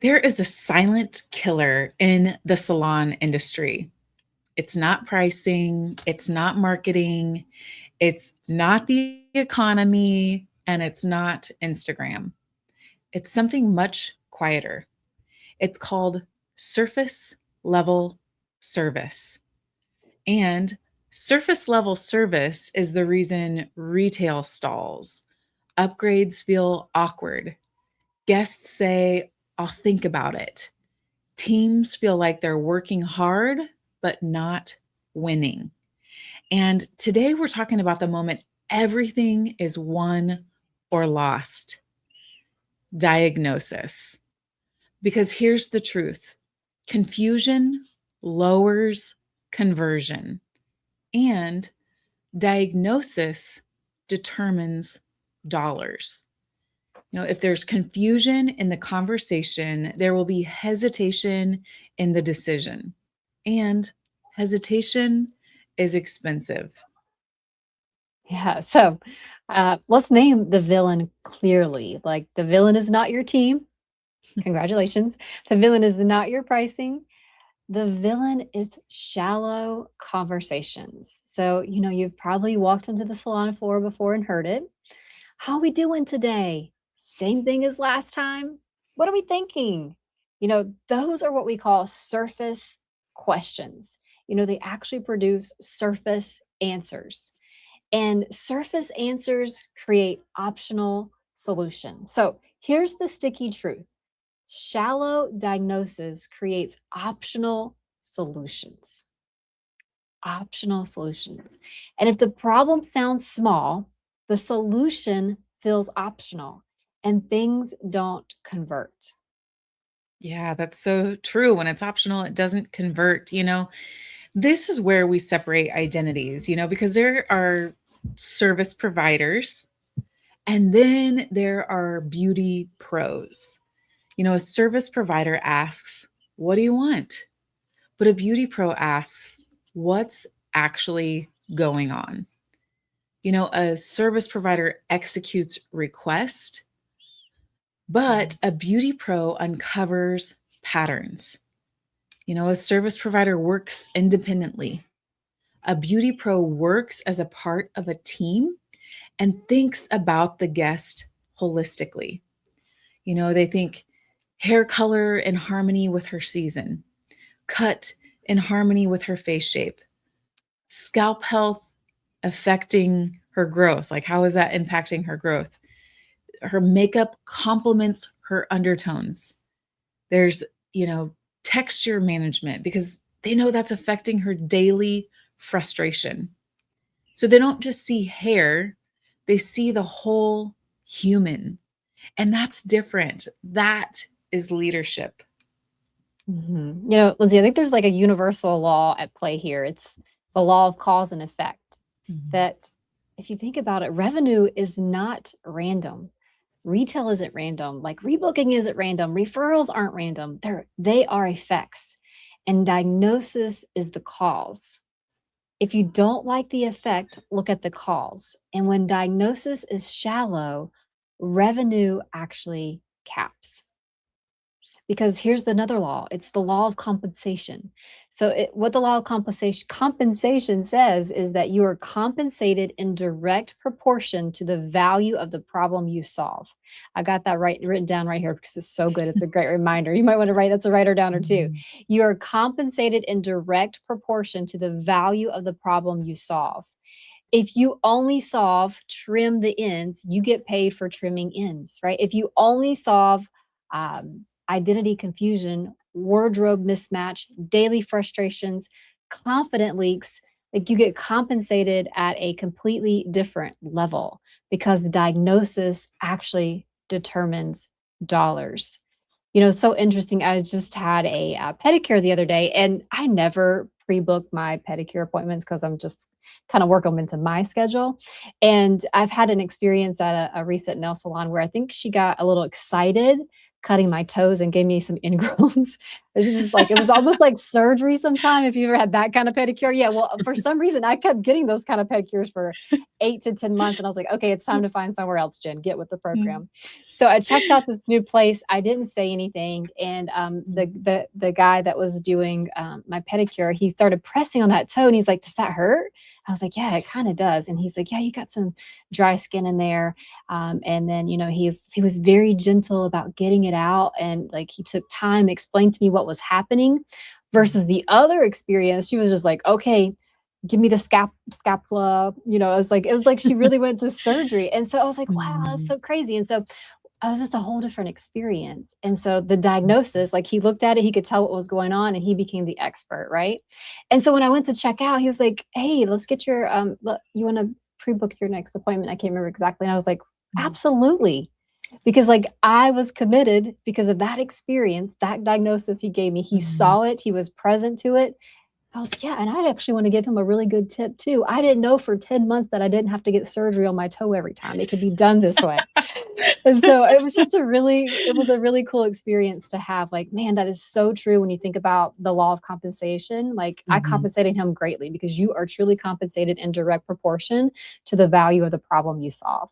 There is a silent killer in the salon industry. It's not pricing, it's not marketing, it's not the economy, and it's not Instagram. It's something much quieter. It's called surface level service. And surface level service is the reason retail stalls, upgrades feel awkward, guests say, I'll think about it. Teams feel like they're working hard, but not winning. And today we're talking about the moment everything is won or lost: diagnosis. Because here's the truth: confusion lowers conversion, and diagnosis determines dollars. If there's confusion in the conversation, there will be hesitation in the decision. And hesitation is expensive. Yeah. So let's name the villain clearly. Like the villain is not your team. Congratulations. The villain is not your pricing. The villain is shallow conversations. So, you've probably walked into the salon floor before and heard it. How we doing today? Same thing as last time? What are we thinking? Those are what we call surface questions. They actually produce surface answers. And surface answers create optional solutions. So here's the sticky truth: shallow diagnosis creates optional solutions. Optional solutions. And if the problem sounds small, the solution feels optional and things don't convert. Yeah, that's so true. When it's optional, it doesn't convert. This is where we separate identities, because there are service providers and then there are beauty pros. A service provider asks, what do you want? But a beauty pro asks, what's actually going on? A service provider executes request, but a beauty pro uncovers patterns. A service provider works independently. A beauty pro works as a part of a team and thinks about the guest holistically. They think hair color in harmony with her season, cut in harmony with her face shape, scalp health affecting her growth. Like, how is that impacting her growth? Her makeup complements her undertones. There's, you know, texture management because they know that's affecting her daily frustration. So they don't just see hair, they see the whole human. And that's different. That is leadership. Lindsay, I think there's like a universal law at play here. It's the law of cause and effect. Mhm. That if you think about it, revenue is not random. Retail isn't random. Like rebooking isn't random. Referrals aren't random. They are effects. And diagnosis is the cause. If you don't like the effect, look at the cause. And when diagnosis is shallow, revenue actually caps. Because here's another law, it's the law of compensation. What the law of compensation says is that you are compensated in direct proportion to the value of the problem you solve. I got that written down right here because it's so good. It's a great reminder. You might want to write that's a writer down or two. Mhm. You are compensated in direct proportion to the value of the problem you solve. If you only solve trim the ends, you get paid for trimming ends, right? If you only solve identity confusion, wardrobe mismatch, daily frustrations, confident leaks, like you get compensated at a completely different level because the diagnosis actually determines dollars. It's so interesting. I just had a pedicure the other day, and I never pre-book my pedicure appointments because I'm just kind of work them into my schedule. And I've had an experience at a recent nail salon where I think she got a little excited cutting my toes and gave me some ingrowns. It was just like it was almost like surgery sometime if you ever had that kind of pedicure. Yeah, well, for some reason, I kept getting those kind of pedicures for 8 to 10 months, and I was like, "Okay, it's time to find somewhere else, Jen. Get with the program." So I checked out this new place. I didn't say anything, and the guy that was doing my pedicure, he started pressing on that toe, and he's like, "Does that hurt?" I was like, "Yeah, it kind of does." And he's like, "Yeah, you got some dry skin in there." And then he was very gentle about getting it out, and like he took time, explained to me what was happening. Versus the other experience, she was just like, "Okay, give me the scapula." It was like she really went to surgery. And so I was like, wow, that's Mhm. so crazy. And so it was just a whole different experience. And so the diagnosis, like he looked at it, he could tell what was going on, and he became the expert, right? And so when I went to check out, he was like, "Hey, let's get your you want to pre-book your next appointment?" I can't remember exactly. And I was like, Mhm. "Absolutely." Because like I was committed because of that experience, that diagnosis he gave me. He Mhm. saw it, he was present to it. I was like, "Yeah," and I actually wanna give him a really good tip too. I didn't know for 10 months that I didn't have to get surgery on my toe every time. It could be done this way. And so it was a really cool experience to have, like, man, that is so true when you think about the law of compensation. Like, I Mhm. compensated him greatly because you are truly compensated in direct proportion to the value of the problem you solve.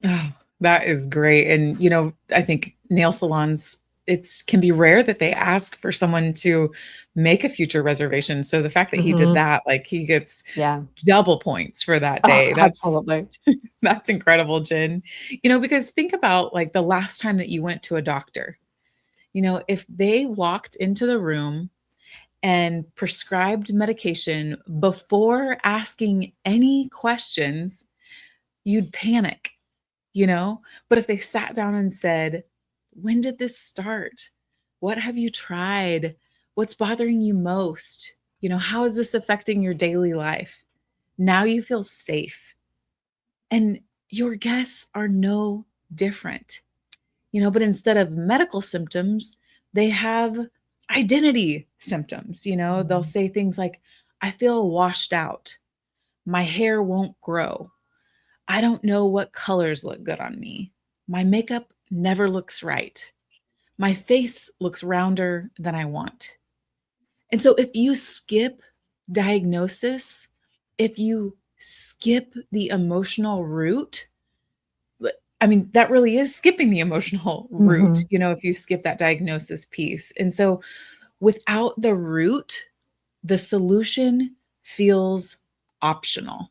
Oh, that is great. And, I think nail salons, it's can be rare that they ask for someone to make a future reservation. So the fact that he did Mhm. that, like he gets Yeah. double points for that Oh, day. That's absolutely. that's incredible, Jen. Because think about like the last time that you went to a doctor. If they walked into the room and prescribed medication before asking any questions, you'd panic, you know? But if they sat down and said, "When did this start? What have you tried? What's bothering you most? How is this affecting your daily life?" Now you feel safe. And your guests are no different, but instead of medical symptoms, they have identity symptoms. They'll Mhm. say things like, "I feel washed out. My hair won't grow. I don't know what colors look good on me. My makeup never looks right. My face looks rounder than I want." And so if you skip diagnosis, if you skip the emotional root, I mean, that really is skipping the emotional root, Mhm. if you skip that diagnosis piece. And so without the root, the solution feels optional.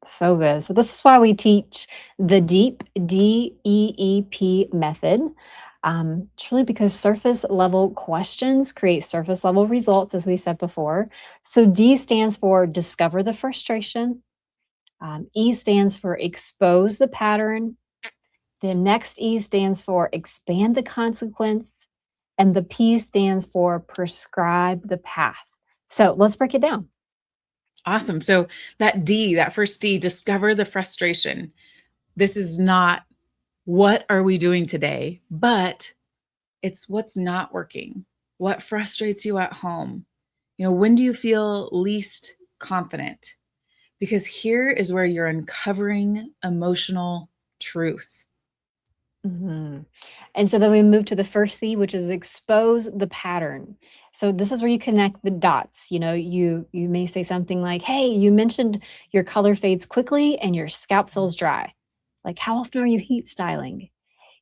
So good. So this is why we teach the deep DEEP method. Truly because surface level questions create surface level results, as we said before. So D stands for discover the frustration. E stands for expose the pattern. The next E stands for expand the consequence. And the P stands for prescribe the path. So let's break it down. Awesome. So that D, that first D, discover the frustration. This is not what are we doing today, but it's what's not working. What frustrates you at home? When do you feel least confident? Because here is where you're uncovering emotional truth. Mhm. And so then we move to the first C, which is expose the pattern. So this is where you connect the dots. You may say something like, "Hey, you mentioned your color fades quickly and your scalp feels dry. Like, how often are you heat styling?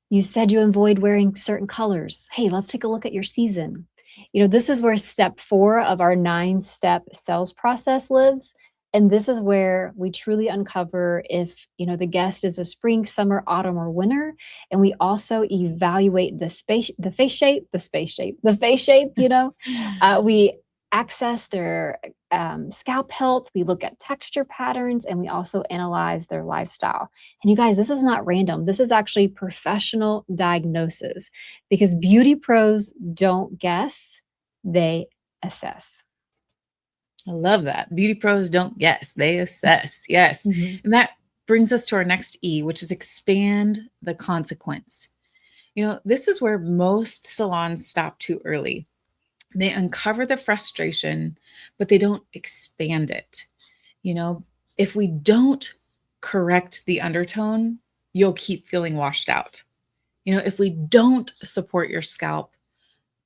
You said you avoid wearing certain colors. Hey, let's take a look at your season." This is where step 4 of our 9-step sales process lives. And this is where we truly uncover if, the guest is a spring, summer, autumn, or winter. And we also evaluate the face shape, we access their scalp health, we look at texture patterns, and we also analyze their lifestyle. And you guys, this is not random. This is actually professional diagnosis because beauty pros don't guess, they assess. I love that. Beauty pros don't guess, they assess. Yes. Mhm. And that brings us to our next E, which is expand the consequence. This is where most salons stop too early. They uncover the frustration, but they don't expand it. You know, if we don't correct the undertone, you'll keep feeling washed out. If we don't support your scalp,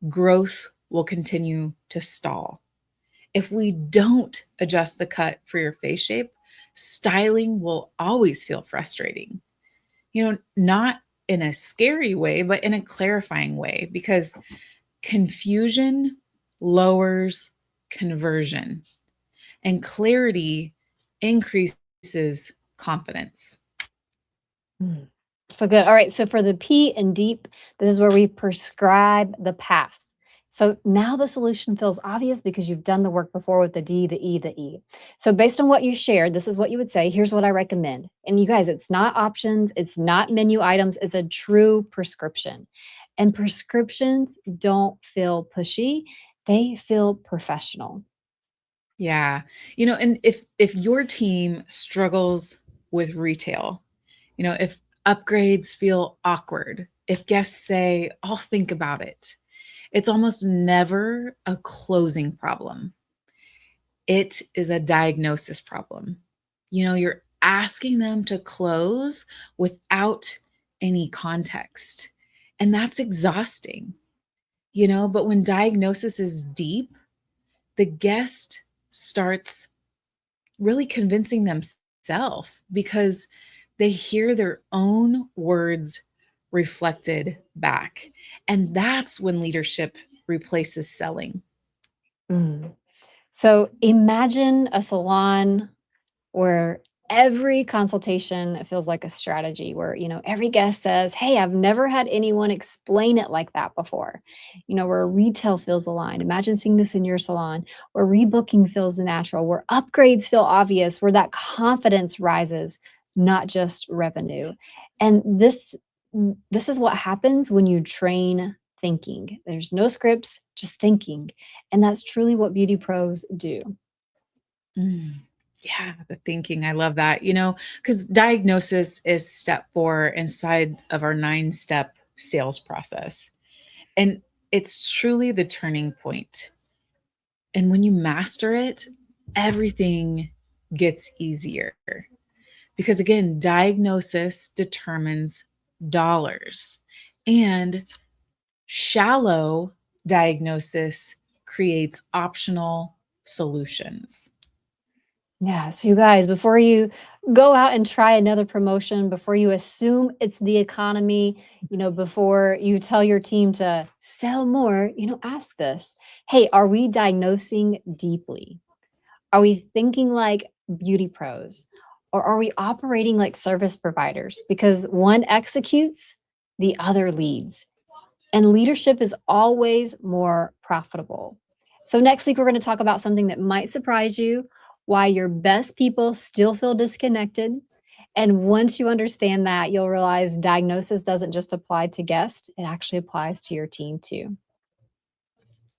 growth will continue to stall. If we don't adjust the cut for your face shape, styling will always feel frustrating. Not in a scary way, but in a clarifying way, because confusion lowers conversion and clarity increases confidence. Mm. So good. All right. So for the P and deep, this is where we prescribe the path. So now the solution feels obvious because you've done the work before with the D, the E, the E. So based on what you shared, this is what you would say. Here's what I recommend. And you guys, it's not options, it's not menu items, it's a true prescription. And prescriptions don't feel pushy, they feel professional. Yeah. And if your team struggles with retail, if upgrades feel awkward, if guests say, "I'll think about it," it's almost never a closing problem. It is a diagnosis problem. You're asking them to close without any context. And that's exhausting, but when diagnosis is deep, the guest starts really convincing themselves because they hear their own words reflected back. And that's when leadership replaces selling. Mm. So imagine a salon where every consultation feels like a strategy where every guest says, hey, I've never had anyone explain it like that before. Where retail feels aligned, imagine seeing this in your salon. Where rebooking feels natural, where upgrades feel obvious, where that confidence rises, not just revenue. And this is what happens when you train thinking. There's no scripts, just thinking. And that's truly what beauty pros do. Mm. Yeah, the thinking. I love that. Because diagnosis is step 4 inside of our 9-step sales process. And it's truly the turning point. And when you master it, everything gets easier. Because again, diagnosis determines dollars, and shallow diagnosis creates optional solutions. Yeah. So, you guys, before you go out and try another promotion, before you assume it's the economy, before you tell your team to sell more, ask this. Hey, are we diagnosing deeply? Are we thinking like beauty pros? Or are we operating like service providers? Because one executes, the other leads. And leadership is always more profitable. So, next week, we're going to talk about something that might surprise you, why your best people still feel disconnected. And once you understand that, you'll realize diagnosis doesn't just apply to guests, it actually applies to your team too.